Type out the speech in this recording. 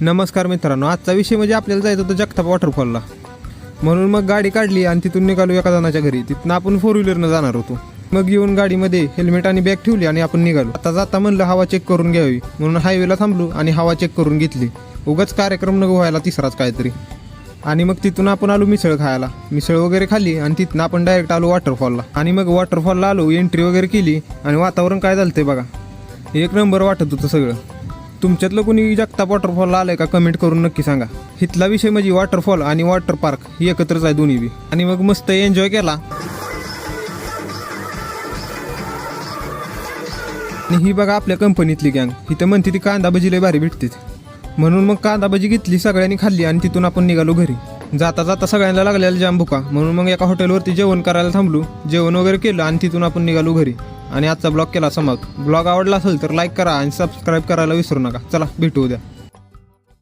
नमस्कार मित्रांनो, आजचा विषय म्हणजे आपल्याला जायचं होतं जगताप वॉटरफॉलला. म्हणून मग गाडी काढली आणि तिथून निघालो एका जणाच्या घरी. तिथनं आपण 4 व्हीलरनं जाणार होतो. मग येऊन गाडीमध्ये हेल्मेट आणि बॅग ठेवली आणि आपण निघालो. आता जाता म्हणलं हवा चेक करून घ्यावी म्हणून हायवेला थांबलो आणि हवा चेक करून घेतली. उगाच कार्यक्रम नको व्हायला तिसराच काहीतरी. आणि मग तिथून आपण आलो मिसळ खायला. मिसळ वगैरे खाल्ली आणि तिथनं आपण डायरेक्ट आलो वॉटरफॉलला. आणि मग वॉटरफॉलला आलो, एंट्री वगैरे केली आणि वातावरण काय झालं ते बघा, एक नंबर वाटत होतं सगळं. तुमच्यातलं कोणी जगताप वॉटरफॉलला आलंय का कमेंट करून नक्की सांगा. इथला विषय म्हणजे वॉटरफॉल आणि वॉटर पार्क ही एकत्रच आहे दोन्ही बी. आणि मग मस्त एन्जॉय केला. आणि ही बघा आपल्या कंपनीतली गँग. इथं म्हणते ती कांदा भजी लय भारी भेटते, म्हणून मग कांदा भजी घेतली, सगळ्यांनी खाल्ली आणि तिथून आपण निघालो घरी. जाता जाता सगळ्यांना लागलेला जाम भुका, म्हणून मग एका हॉटेलवरती जेवण करायला थांबलो. जेवण वगैरे केलं आणि तिथून आपण निघालो घरी. आणि आजचा ब्लॉग केला समाप्त. ब्लॉग आवडला असेल तर लाईक करा आणि सबस्क्राईब करायला विसरू नका. चला भेटू उद्या.